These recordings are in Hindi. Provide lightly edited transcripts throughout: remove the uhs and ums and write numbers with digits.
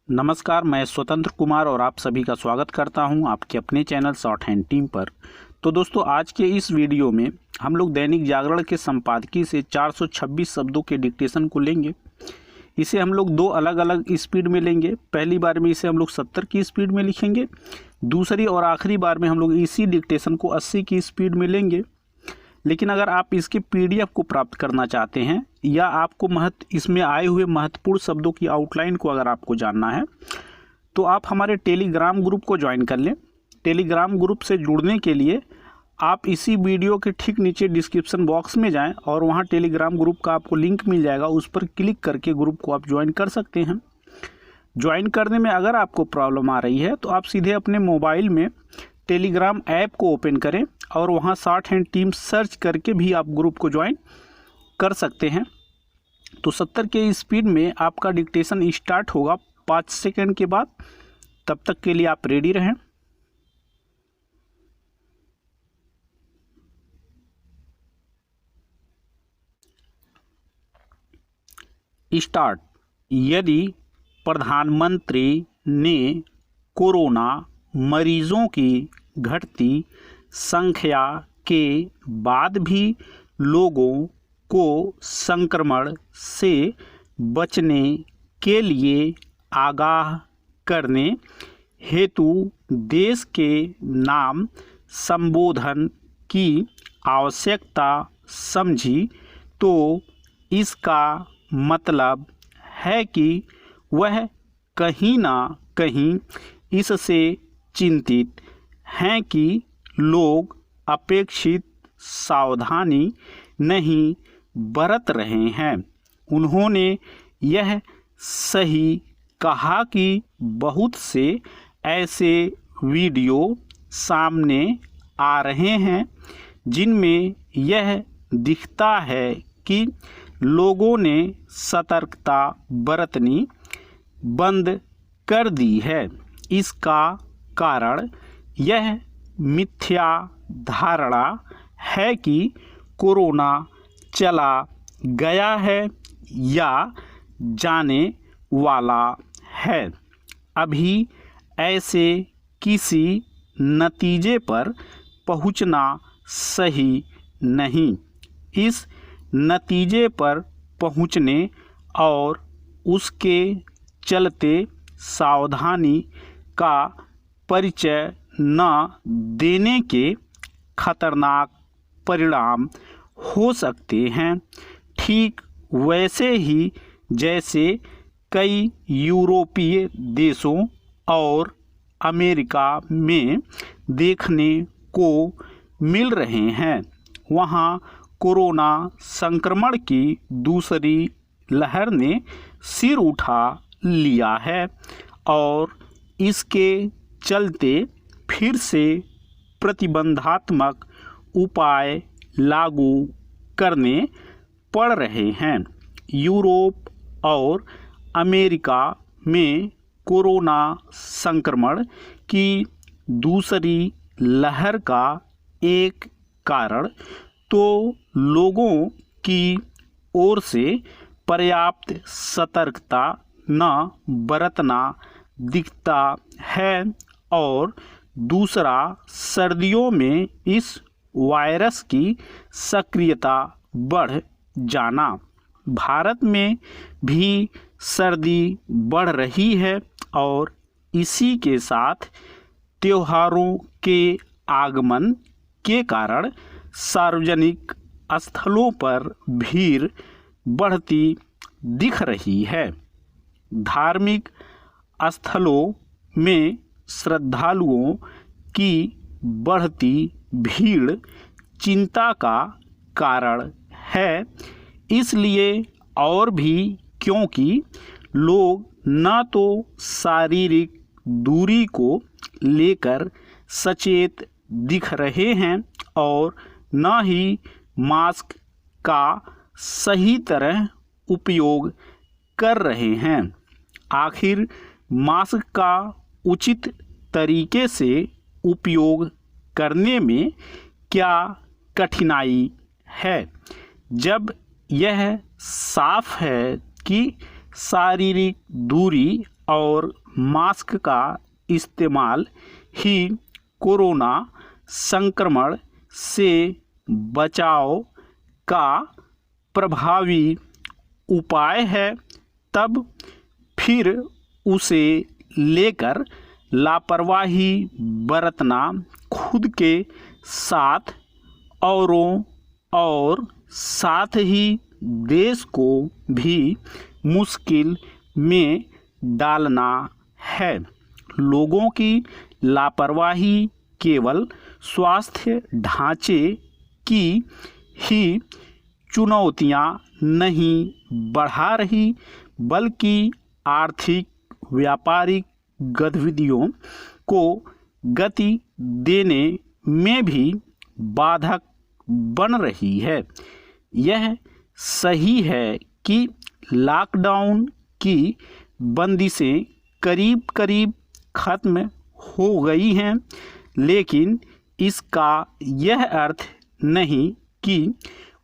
नमस्कार, मैं स्वतंत्र कुमार और आप सभी का स्वागत करता हूं आपके अपने चैनल शॉर्ट हैंड टीम पर। तो दोस्तों, आज के इस वीडियो में हम लोग दैनिक जागरण के संपादकीय से 426 शब्दों के डिक्टेशन को लेंगे। इसे हम लोग दो अलग अलग स्पीड में लेंगे। पहली बार में इसे हम लोग 70 की स्पीड में लिखेंगे, दूसरी और आखिरी बार में हम लोग इसी डिक्टेशन को 80 की स्पीड में लेंगे। लेकिन अगर आप इसके PDF को प्राप्त करना चाहते हैं या आपको इसमें आए हुए महत्वपूर्ण शब्दों की आउटलाइन को अगर आपको जानना है तो आप हमारे टेलीग्राम ग्रुप को ज्वाइन कर लें। टेलीग्राम ग्रुप से जुड़ने के लिए आप इसी वीडियो के ठीक नीचे डिस्क्रिप्शन बॉक्स में जाएं और वहां टेलीग्राम ग्रुप का आपको लिंक मिल जाएगा। उस पर क्लिक करके ग्रुप को आप ज्वाइन कर सकते हैं। ज्वाइन करने में अगर आपको प्रॉब्लम आ रही है तो आप सीधे अपने मोबाइल में टेलीग्राम ऐप को ओपन करें और वहां शॉर्ट हैंड टीम सर्च करके भी आप ग्रुप को ज्वाइन कर सकते हैं। तो 70 के स्पीड में आपका डिक्टेशन स्टार्ट होगा 5 सेकंड के बाद। तब तक के लिए आप रेडी रहें। स्टार्ट। यदि प्रधानमंत्री ने कोरोना मरीजों की घटती संख्या के बाद भी लोगों को संक्रमण से बचने के लिए आगाह करने हेतु देश के नाम संबोधन की आवश्यकता समझी, तो इसका मतलब है कि वह कहीं ना कहीं इससे चिंतित हैं कि लोग अपेक्षित सावधानी नहीं बरत रहे हैं। उन्होंने यह सही कहा कि बहुत से ऐसे वीडियो सामने आ रहे हैं जिनमें यह दिखता है कि लोगों ने सतर्कता बरतनी बंद कर दी है। इसका कारण यह मिथ्या धारणा है कि कोरोना चला गया है या जाने वाला है। अभी ऐसे किसी नतीजे पर पहुंचना सही नहीं। इस नतीजे पर पहुंचने और उसके चलते सावधानी का परिचय न देने के खतरनाक परिणाम हो सकते हैं। ठीक वैसे ही जैसे कई यूरोपीय देशों और अमेरिका में देखने को मिल रहे हैं। वहाँ कोरोना संक्रमण की दूसरी लहर ने सिर उठा लिया है और इसके चलते फिर से प्रतिबंधात्मक उपाय लागू करने पड़ रहे हैं। यूरोप और अमेरिका में कोरोना संक्रमण की दूसरी लहर का एक कारण तो लोगों की ओर से पर्याप्त सतर्कता न बरतना दिखता है और दूसरा सर्दियों में इस वायरस की सक्रियता बढ़ जाना। भारत में भी सर्दी बढ़ रही है और इसी के साथ त्योहारों के आगमन के कारण सार्वजनिक स्थलों पर भीड़ बढ़ती दिख रही है। धार्मिक स्थलों में श्रद्धालुओं की बढ़ती भीड़ चिंता का कारण है, इसलिए और भी क्योंकि लोग न तो शारीरिक दूरी को लेकर सचेत दिख रहे हैं और न ही मास्क का सही तरह उपयोग कर रहे हैं। आखिर मास्क का उचित तरीके से उपयोग करने में क्या कठिनाई है, जब यह साफ है कि शारीरिक दूरी और मास्क का इस्तेमाल ही कोरोना संक्रमण से बचाव का प्रभावी उपाय है, तब फिर उसे लेकर लापरवाही बरतना खुद के साथ औरों और साथ ही देश को भी मुश्किल में डालना है। लोगों की लापरवाही केवल स्वास्थ्य ढांचे की ही चुनौतियां नहीं बढ़ा रही, बल्कि आर्थिक व्यापारिक गतिविधियों को गति देने में भी बाधक बन रही है। यह सही है कि लॉकडाउन की बंदिशें करीब करीब खत्म हो गई हैं, लेकिन इसका यह अर्थ नहीं कि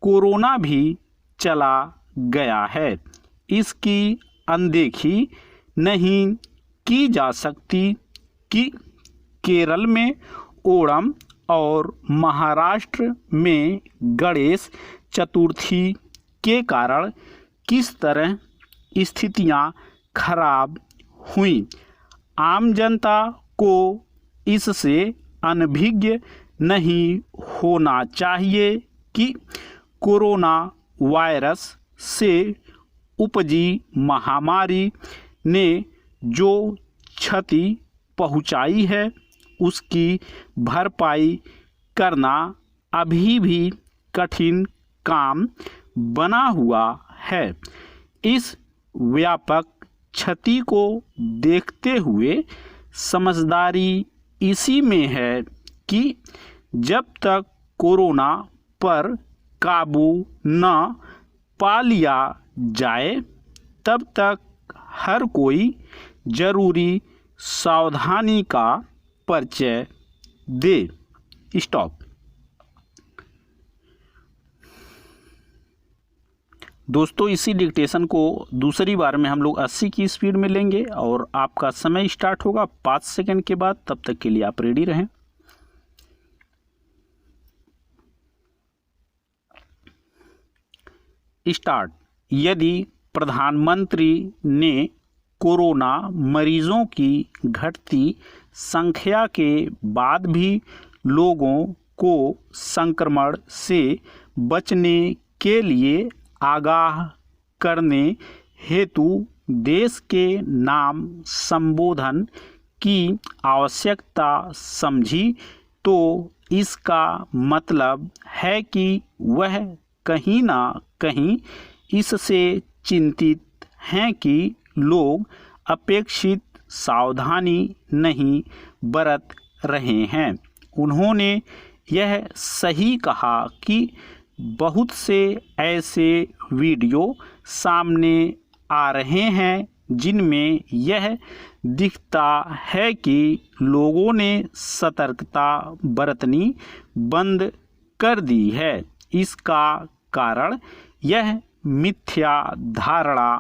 कोरोना भी चला गया है। इसकी अनदेखी नहीं की जा सकती कि केरल में ओणम और महाराष्ट्र में गणेश चतुर्थी के कारण किस तरह स्थितियां खराब हुई। आम जनता को इससे अनभिज्ञ नहीं होना चाहिए कि कोरोना वायरस से उपजी महामारी ने जो क्षति पहुंचाई है, उसकी भरपाई करना अभी भी कठिन काम बना हुआ है। इस व्यापक क्षति को देखते हुए समझदारी इसी में है कि जब तक कोरोना पर काबू न पा लिया जाए, तब तक हर कोई जरूरी सावधानी का परिचय दे। स्टॉप। दोस्तों, इसी डिक्टेशन को दूसरी बार में हम लोग 80 की स्पीड में लेंगे और आपका समय स्टार्ट होगा 5 सेकंड के बाद। तब तक के लिए आप रेडी रहें। स्टार्ट। यदि प्रधानमंत्री ने कोरोना मरीजों की घटती संख्या के बाद भी लोगों को संक्रमण से बचने के लिए आगाह करने हेतु देश के नाम संबोधन की आवश्यकता समझी, तो इसका मतलब है कि वह कहीं ना कहीं इससे चिंतित हैं कि लोग अपेक्षित सावधानी नहीं बरत रहे हैं। उन्होंने यह सही कहा कि बहुत से ऐसे वीडियो सामने आ रहे हैं जिनमें यह दिखता है कि लोगों ने सतर्कता बरतनी बंद कर दी है। इसका कारण यह मिथ्या धारणा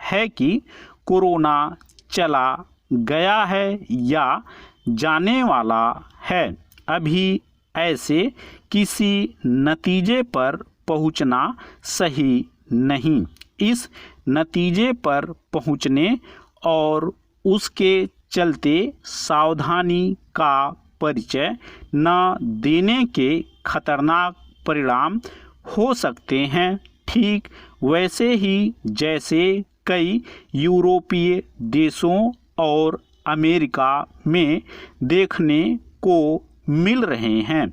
है कि कोरोना चला गया है या जाने वाला है। अभी ऐसे किसी नतीजे पर पहुंचना सही नहीं। इस नतीजे पर पहुंचने और उसके चलते सावधानी का परिचय न देने के खतरनाक परिणाम हो सकते हैं। ठीक वैसे ही जैसे कई यूरोपीय देशों और अमेरिका में देखने को मिल रहे हैं।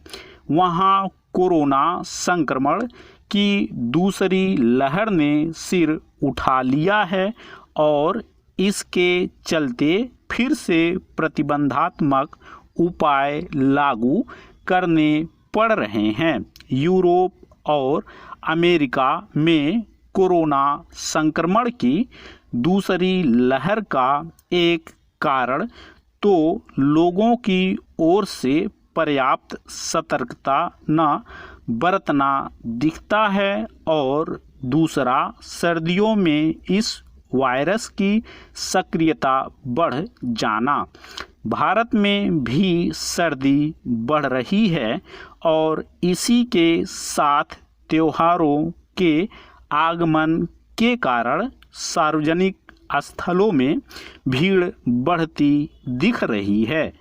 वहाँ कोरोना संक्रमण की दूसरी लहर ने सिर उठा लिया है और इसके चलते फिर से प्रतिबंधात्मक उपाय लागू करने पड़ रहे हैं। यूरोप और अमेरिका में कोरोना संक्रमण की दूसरी लहर का एक कारण तो लोगों की ओर से पर्याप्त सतर्कता न बरतना दिखता है और दूसरा सर्दियों में इस वायरस की सक्रियता बढ़ जाना। भारत में भी सर्दी बढ़ रही है और इसी के साथ त्योहारों के आगमन के कारण सार्वजनिक स्थलों में भीड़ बढ़ती दिख रही है।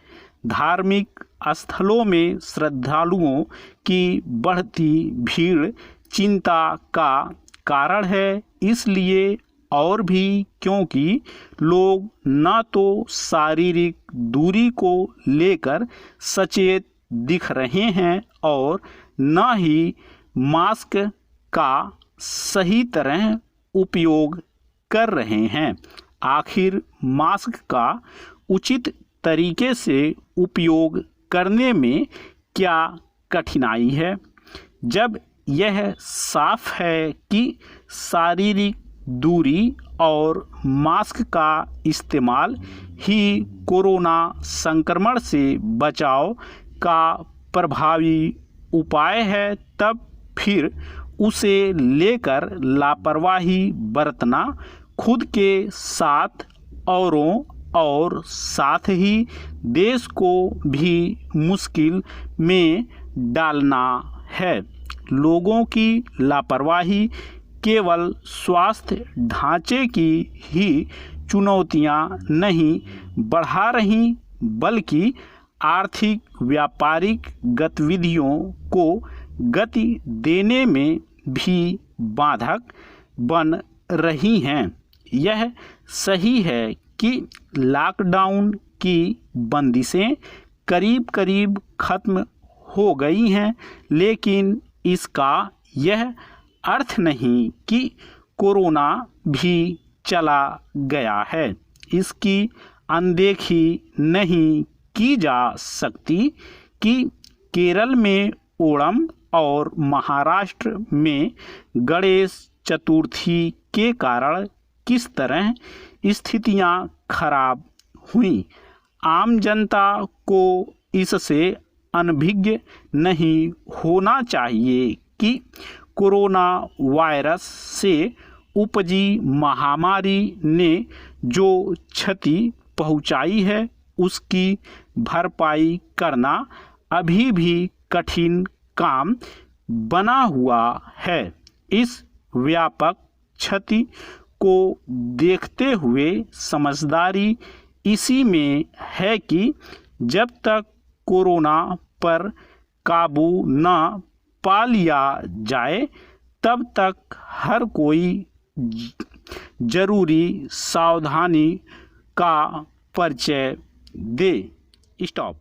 धार्मिक स्थलों में श्रद्धालुओं की बढ़ती भीड़ चिंता का कारण है, इसलिए और भी क्योंकि लोग न तो शारीरिक दूरी को लेकर सचेत दिख रहे हैं और न ही मास्क का सही तरह उपयोग कर रहे हैं। आखिर मास्क का उचित तरीके से उपयोग करने में क्या कठिनाई है, जब यह साफ है कि शारीरिक दूरी और मास्क का इस्तेमाल ही कोरोना संक्रमण से बचाव का प्रभावी उपाय है, तब फिर उसे लेकर लापरवाही बरतना खुद के साथ औरों और साथ ही देश को भी मुश्किल में डालना है। लोगों की लापरवाही केवल स्वास्थ्य ढांचे की ही चुनौतियां नहीं बढ़ा रही, बल्कि आर्थिक व्यापारिक गतिविधियों को गति देने में भी बाधक बन रही हैं। यह सही है कि लॉकडाउन की बंदिशें करीब करीब खत्म हो गई हैं, लेकिन इसका यह अर्थ नहीं कि कोरोना भी चला गया है। इसकी अनदेखी नहीं की जा सकती कि केरल में ओणम और महाराष्ट्र में गणेश चतुर्थी के कारण किस तरह स्थितियां खराब हुई। आम जनता को इससे अनभिज्ञ नहीं होना चाहिए कि कोरोना वायरस से उपजी महामारी ने जो क्षति पहुंचाई है, उसकी भरपाई करना अभी भी कठिन काम बना हुआ है। इस व्यापक क्षति को देखते हुए समझदारी इसी में है कि जब तक कोरोना पर काबू न पा लिया जाए, तब तक हर कोई जरूरी सावधानी का परिचय दे। स्टॉप।